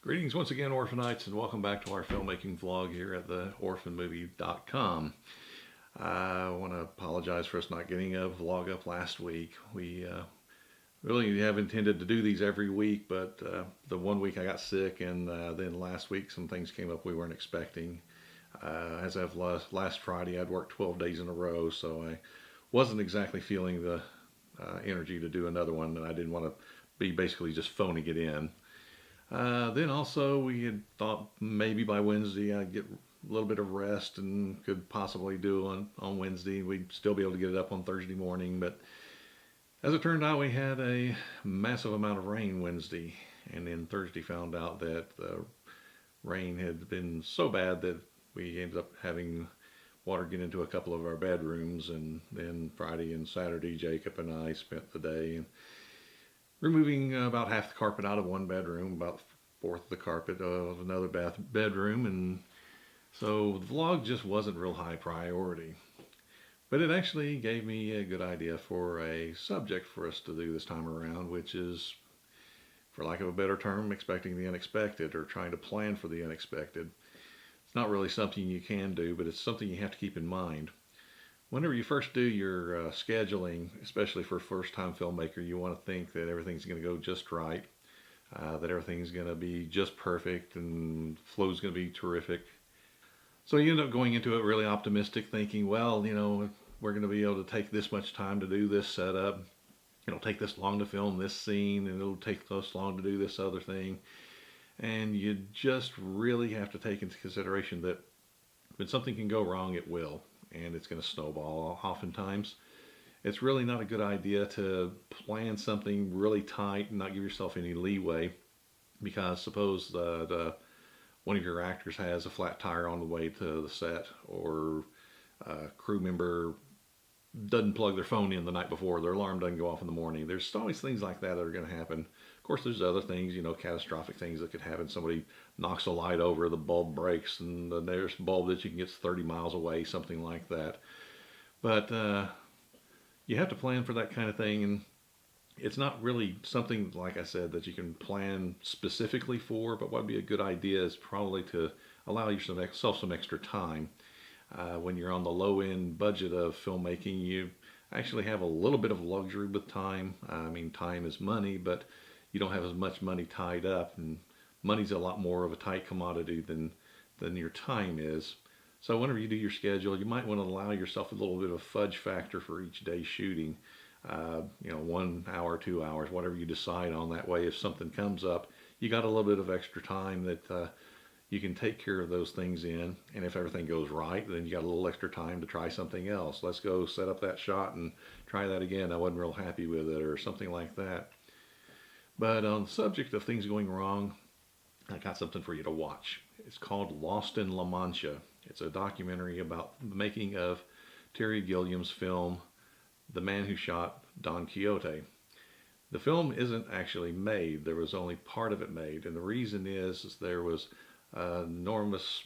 Greetings once again, Orphanites, and welcome back to our filmmaking vlog here at the orphanmovie.com. I want to apologize for us not getting a vlog up last week. We really have intended to do these every week, but the one week I got sick, and then last week some things came up we weren't expecting. As of last Friday, I'd worked 12 days in a row, so I wasn't exactly feeling the energy to do another one, and I didn't want to be basically just phoning it in. Then also we had thought maybe by Wednesday I'd get a little bit of rest and could possibly do on Wednesday. We'd still be able to get it up on Thursday morning, but as it turned out, we had a massive amount of rain Wednesday, and then Thursday found out that the rain had been so bad that we ended up having water get into a couple of our bedrooms. And then Friday and Saturday, Jacob and I spent the day removing about half the carpet out of one bedroom, about a fourth of the carpet of another bedroom, and so the vlog just wasn't real high priority. But it actually gave me a good idea for a subject for us to do this time around, which is, for lack of a better term, expecting the unexpected, or trying to plan for the unexpected. It's not really something you can do, but it's something you have to keep in mind. Whenever you first do your scheduling, especially for a first-time filmmaker, you want to think that everything's going to go just right, that everything's going to be just perfect, and flow's going to be terrific. So you end up going into it really optimistic, thinking, well, we're going to be able to take this much time to do this setup. It'll take this long to film this scene, and it'll take this long to do this other thing. And you just really have to take into consideration that when something can go wrong, it will. And it's going to snowball oftentimes. It's really not a good idea to plan something really tight and not give yourself any leeway, because suppose one of your actors has a flat tire on the way to the set, or a crew member doesn't plug their phone in the night before, their alarm doesn't go off in the morning. There's always things like that are going to happen. Of course, there's other things, catastrophic things that could happen. Somebody knocks a light over, the bulb breaks, and the nearest bulb that you can get is 30 miles away, something like that. But you have to plan for that kind of thing, and it's not really something, like I said, that you can plan specifically for, but what would be a good idea is probably to allow yourself some extra time. When you're on the low-end budget of filmmaking, you actually have a little bit of luxury with time. I mean, time is money, but you don't have as much money tied up, and money's a lot more of a tight commodity than your time is. So whenever you do your schedule, you might want to allow yourself a little bit of fudge factor for each day shooting. 1 hour, 2 hours, whatever you decide on. That way, if something comes up, you got a little bit of extra time that you can take care of those things in. And if everything goes right, then you got a little extra time to try something else. Let's go set up that shot and try that again. I wasn't real happy with it, or something like that. But on the subject of things going wrong, I got something for you to watch. It's called Lost in La Mancha. It's a documentary about the making of Terry Gilliam's film, The Man Who Shot Don Quixote. The film isn't actually made. There was only part of it made. And the reason is there was an enormous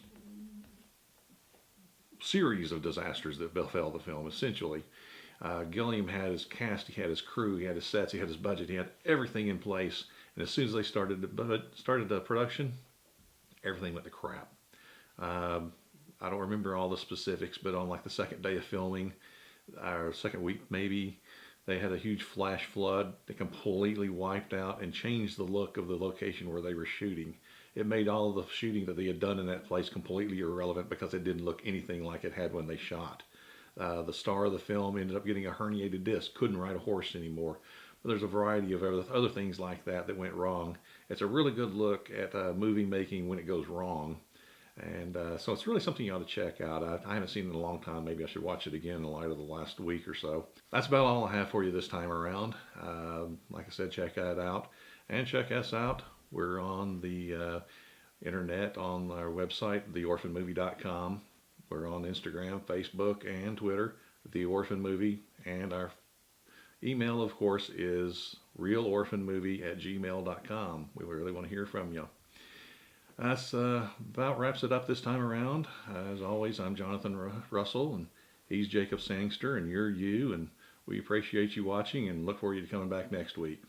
series of disasters that befell the film, essentially. Gilliam had his cast, he had his crew, he had his sets, he had his budget, he had everything in place. And as soon as they started the production, everything went to crap. I don't remember all the specifics, but on like the second day of filming, or second week maybe, they had a huge flash flood that completely wiped out and changed the look of the location where they were shooting. It made all of the shooting that they had done in that place completely irrelevant, because it didn't look anything like it had when they shot. The star of the film ended up getting a herniated disc, couldn't ride a horse anymore. But there's a variety of other things like that went wrong. It's a really good look at movie making when it goes wrong. And so it's really something you ought to check out. I haven't seen it in a long time. Maybe I should watch it again in light of the last week or so. That's about all I have for you this time around. Like I said, check that out. And check us out. We're on the internet on our website, theorphanmovie.com. We're on Instagram, Facebook, and Twitter, The Orphan Movie. And our email, of course, is realorphanmovie@gmail.com. We really want to hear from you. That's about wraps it up this time around. As always, I'm Jonathan Russell, and he's Jacob Sangster, and you're you, and we appreciate you watching and look forward to coming back next week.